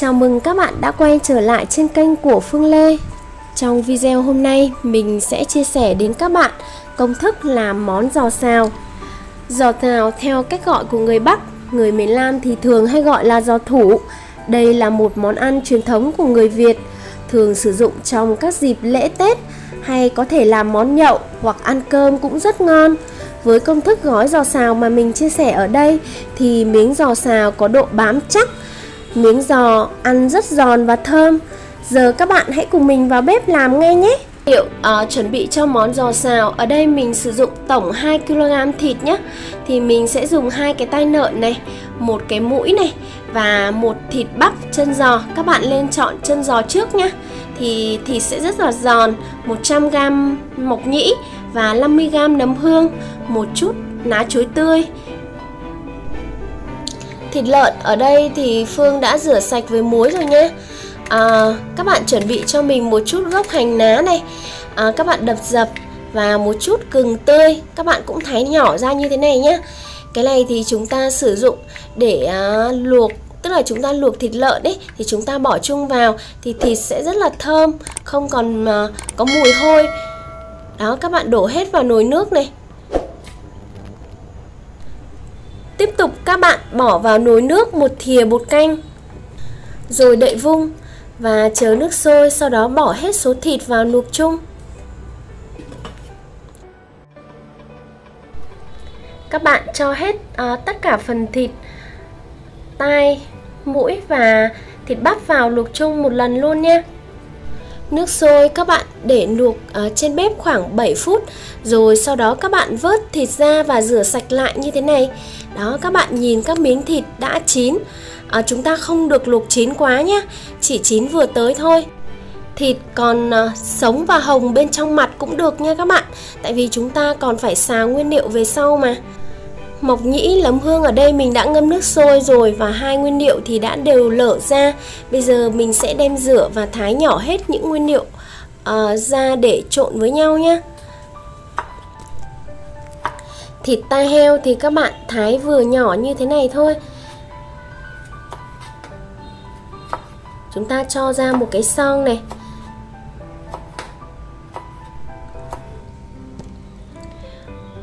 Chào mừng các bạn đã quay trở lại trên kênh của Phương Lê. Trong video hôm nay, mình sẽ chia sẻ đến các bạn công thức làm món giò xào. Giò xào theo cách gọi của người Bắc, người miền Nam thì thường hay gọi là giò thủ. Đây là một món ăn truyền thống của người Việt, thường sử dụng trong các dịp lễ Tết hay có thể làm món nhậu hoặc ăn cơm cũng rất ngon. Với công thức gói giò xào mà mình chia sẻ ở đây thì miếng giò xào có độ bám chắc, miếng giò ăn rất giòn và thơm. Giờ các bạn hãy cùng mình vào bếp làm ngay nhé. Liệu chuẩn bị cho món giò xào, ở đây mình sử dụng tổng 2 kg thịt nhé. Thì mình sẽ dùng 2 cái tai lợn này, một cái mũi này và một thịt bắp chân giò. Các bạn lên chọn chân giò trước nhé. Thì thịt sẽ rất là giòn, 100 g mộc nhĩ và 50 g nấm hương, một chút lá chuối tươi. Thịt lợn ở đây thì Phương đã rửa sạch với muối rồi nhé. Các bạn chuẩn bị cho mình một chút gốc hành lá này, các bạn đập dập và một chút gừng tươi, các bạn cũng thái nhỏ ra như thế này nhé. Cái này thì chúng ta sử dụng để luộc, tức là chúng ta luộc thịt lợn ấy thì chúng ta bỏ chung vào thì thịt sẽ rất là thơm, không còn có mùi hôi. Đó, các bạn đổ hết vào nồi nước này. Tiếp tục các bạn bỏ vào nồi nước một thìa bột canh, rồi đậy vung và chờ nước sôi, sau đó bỏ hết số thịt vào luộc chung. Các bạn cho hết tất cả phần thịt, tai, mũi và thịt bắp vào luộc chung một lần luôn nha. Nước sôi các bạn để luộc trên bếp khoảng 7 phút, rồi sau đó các bạn vớt thịt ra và rửa sạch lại như thế này. Đó, các bạn nhìn các miếng thịt đã chín. Chúng ta không được luộc chín quá nhé, chỉ chín vừa tới thôi. Thịt còn sống và hồng bên trong mặt cũng được nha các bạn, tại vì chúng ta còn phải xào nguyên liệu về sau mà. Mộc nhĩ, nấm hương ở đây mình đã ngâm nước sôi rồi và hai nguyên liệu thì đã đều lở ra. Bây giờ mình sẽ đem rửa và thái nhỏ hết những nguyên liệu ra để trộn với nhau nhé. Thịt tai heo thì các bạn thái vừa nhỏ như thế này thôi. Chúng ta cho ra một cái xoong này.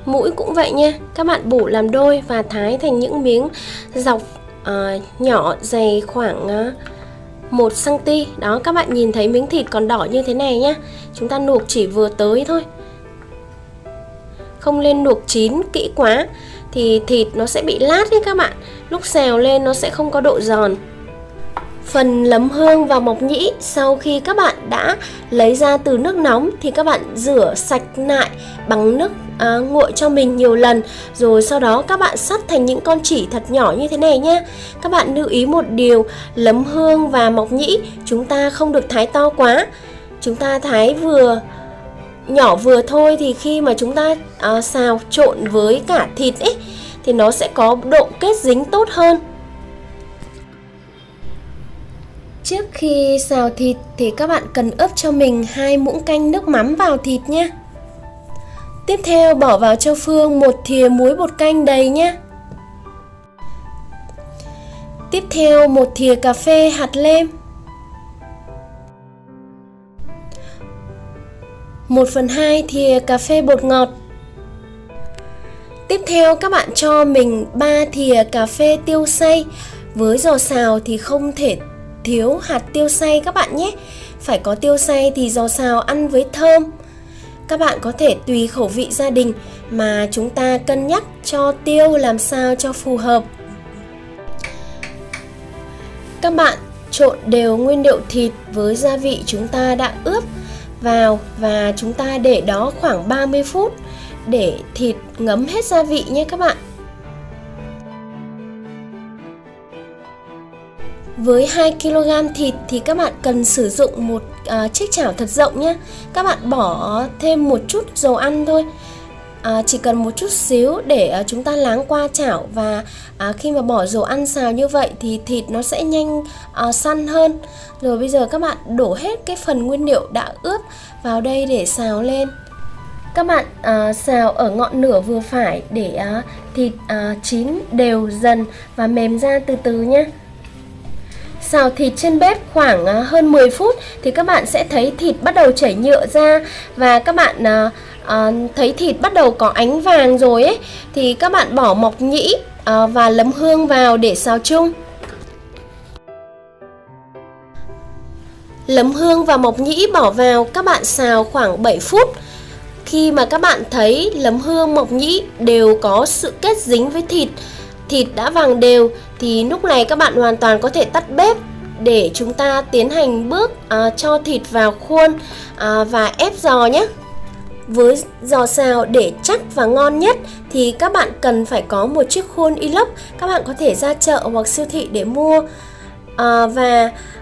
Mũi cũng vậy nha, các bạn bổ làm đôi và thái thành những miếng dọc nhỏ, dày khoảng 1 cm. Đó, các bạn nhìn thấy miếng thịt còn đỏ như thế này nhá. Chúng ta luộc chỉ vừa tới thôi, không nên luộc chín kỹ quá thì thịt nó sẽ bị lát ấy các bạn. Lúc xào lên nó sẽ không có độ giòn. Phần nấm hương và mộc nhĩ sau khi các bạn đã lấy ra từ nước nóng thì các bạn rửa sạch lại bằng nước nguội cho mình nhiều lần, rồi sau đó các bạn cắt thành những con chỉ thật nhỏ như thế này nhé. Các bạn lưu ý một điều, nấm hương và mộc nhĩ chúng ta không được thái to quá, chúng ta thái vừa nhỏ vừa thôi, thì khi mà chúng ta xào trộn với cả thịt ấy thì nó sẽ có độ kết dính tốt hơn. Trước khi xào thịt thì các bạn cần ướp cho mình 2 muỗng canh nước mắm vào thịt nhé. Tiếp theo bỏ vào cho Phương một thìa muối bột canh đầy nhé. Tiếp theo một thìa cà phê hạt lem, 1/2 thìa cà phê bột ngọt. Tiếp theo các bạn cho mình 3 thìa cà phê tiêu xay. Với giò xào thì không thể thiếu hạt tiêu xay các bạn nhé. Phải có tiêu xay thì giò xào ăn với thơm. Các bạn có thể tùy khẩu vị gia đình mà chúng ta cân nhắc cho tiêu làm sao cho phù hợp. Các bạn trộn đều nguyên liệu thịt với gia vị chúng ta đã ướp vào và chúng ta để đó khoảng 30 phút để thịt ngấm hết gia vị nhé các bạn. Với 2 kg thịt thì các bạn cần sử dụng một chiếc chảo thật rộng nhé. Các bạn bỏ thêm một chút dầu ăn thôi, chỉ cần một chút xíu để chúng ta láng qua chảo, và khi mà bỏ dầu ăn xào như vậy thì thịt nó sẽ nhanh săn hơn. Rồi bây giờ các bạn đổ hết cái phần nguyên liệu đã ướp vào đây để xào lên. Các bạn xào ở ngọn lửa vừa phải để thịt chín đều dần và mềm ra từ từ nhé. Xào thịt trên bếp khoảng hơn 10 phút thì các bạn sẽ thấy thịt bắt đầu chảy nhựa ra, và các bạn thấy thịt bắt đầu có ánh vàng rồi ấy, thì các bạn bỏ mộc nhĩ và nấm hương vào để xào chung. Nấm hương và mộc nhĩ bỏ vào, các bạn xào khoảng 7 phút. Khi mà các bạn thấy nấm hương, mộc nhĩ đều có sự kết dính với thịt, thịt đã vàng đều, thì lúc này các bạn hoàn toàn có thể tắt bếp để chúng ta tiến hành bước cho thịt vào khuôn và ép giò nhé. Với giò xào để chắc và ngon nhất thì các bạn cần phải có một chiếc khuôn inox. Các bạn có thể ra chợ hoặc siêu thị để mua.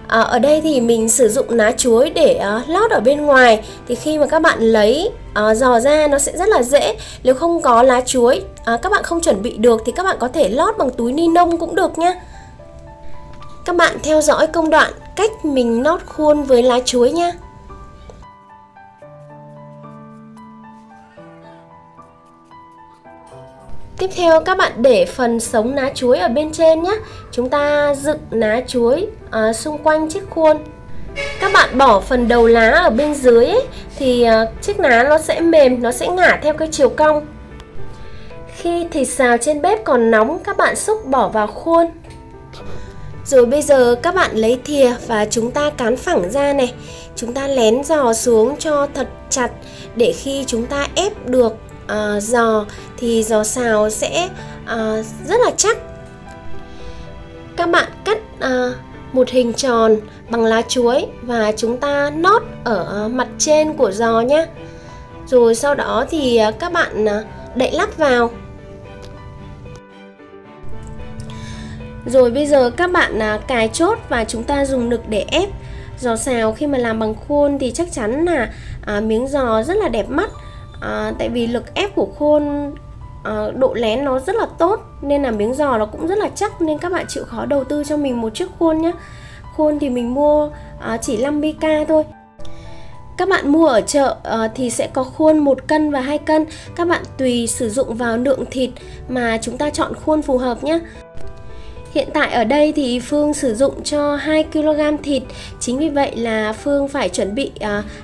Ở đây thì mình sử dụng ná chuối để lót ở bên ngoài. Thì khi mà các bạn lấy giò ra nó sẽ rất là dễ. Nếu không có lá chuối, các bạn không chuẩn bị được thì các bạn có thể lót bằng túi ni lông cũng được nhé. Các bạn theo dõi công đoạn cách mình lót khuôn với lá chuối nha. Tiếp theo các bạn để phần sống lá chuối ở bên trên nhé. Chúng ta dựng lá chuối xung quanh chiếc khuôn. Các bạn bỏ phần đầu lá ở bên dưới ấy, thì chiếc lá nó sẽ mềm, nó sẽ ngả theo cái chiều cong. Khi thịt xào trên bếp còn nóng, các bạn xúc bỏ vào khuôn. Rồi bây giờ các bạn lấy thìa và chúng ta cán phẳng ra này. Chúng ta lén giò xuống cho thật chặt để khi chúng ta ép được giò thì giò xào sẽ rất là chắc. Các bạn cắt một hình tròn bằng lá chuối và chúng ta nót ở mặt trên của giò nhé. Rồi sau đó thì các bạn đậy nắp vào. Rồi bây giờ các bạn cài chốt và chúng ta dùng lực để ép. Giò xào khi mà làm bằng khuôn thì chắc chắn là miếng giò rất là đẹp mắt. Tại vì lực ép của khuôn, độ lén nó rất là tốt, nên là miếng giò nó cũng rất là chắc, nên các bạn chịu khó đầu tư cho mình một chiếc khuôn nhé. Khuôn thì mình mua chỉ 50k thôi. Các bạn mua ở chợ thì sẽ có khuôn 1 cân và 2 cân. Các bạn tùy sử dụng vào lượng thịt mà chúng ta chọn khuôn phù hợp nhé. Hiện tại ở đây thì Phương sử dụng cho 2 kg thịt. Chính vì vậy là Phương phải chuẩn bị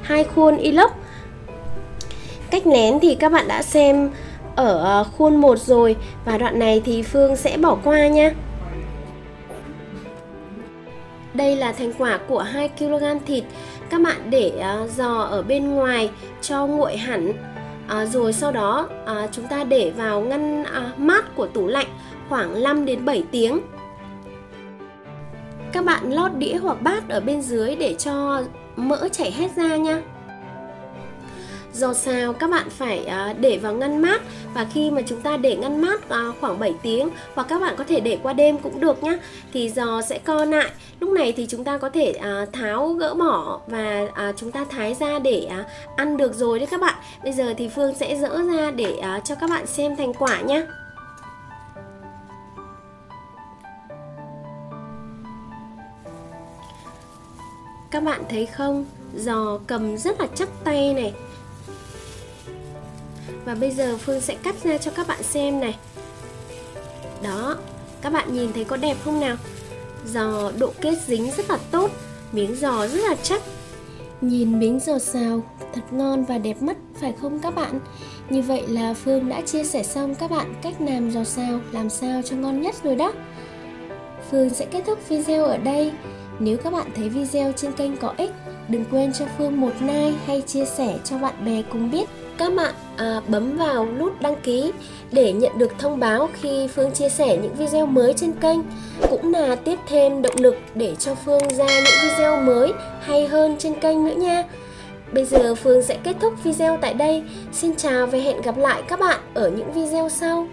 2 khuôn inox. Cách nén thì các bạn đã xem ở khuôn 1 rồi, và đoạn này thì Phương sẽ bỏ qua nha. Đây là thành quả của 2 kg thịt. Các bạn để giò ở bên ngoài cho nguội hẳn. Rồi sau đó chúng ta để vào ngăn mát của tủ lạnh khoảng 5 đến 7 tiếng. Các bạn lót đĩa hoặc bát ở bên dưới để cho mỡ chảy hết ra nha. Giò xào các bạn phải để vào ngăn mát, và khi mà chúng ta để ngăn mát khoảng 7 tiếng, hoặc các bạn có thể để qua đêm cũng được nhé, thì giò sẽ co lại. Lúc này thì chúng ta có thể tháo gỡ bỏ và chúng ta thái ra để ăn được rồi đấy các bạn. Bây giờ thì Phương sẽ dỡ ra để cho các bạn xem thành quả nhé. Các bạn thấy không, giò cầm rất là chắc tay này. Và bây giờ Phương sẽ cắt ra cho các bạn xem này. Đó, các bạn nhìn thấy có đẹp không nào? Giò độ kết dính rất là tốt, miếng giò rất là chắc. Nhìn miếng giò xào thật ngon và đẹp mắt phải không các bạn? Như vậy là Phương đã chia sẻ xong các bạn cách làm giò xào làm sao cho ngon nhất rồi đó. Phương sẽ kết thúc video ở đây. Nếu các bạn thấy video trên kênh có ích, đừng quên cho Phương một like hay chia sẻ cho bạn bè cùng biết. Các bạn bấm vào nút đăng ký để nhận được thông báo khi Phương chia sẻ những video mới trên kênh, cũng là tiếp thêm động lực để cho Phương ra những video mới hay hơn trên kênh nữa nha. Bây giờ Phương sẽ kết thúc video tại đây. Xin chào và hẹn gặp lại các bạn ở những video sau.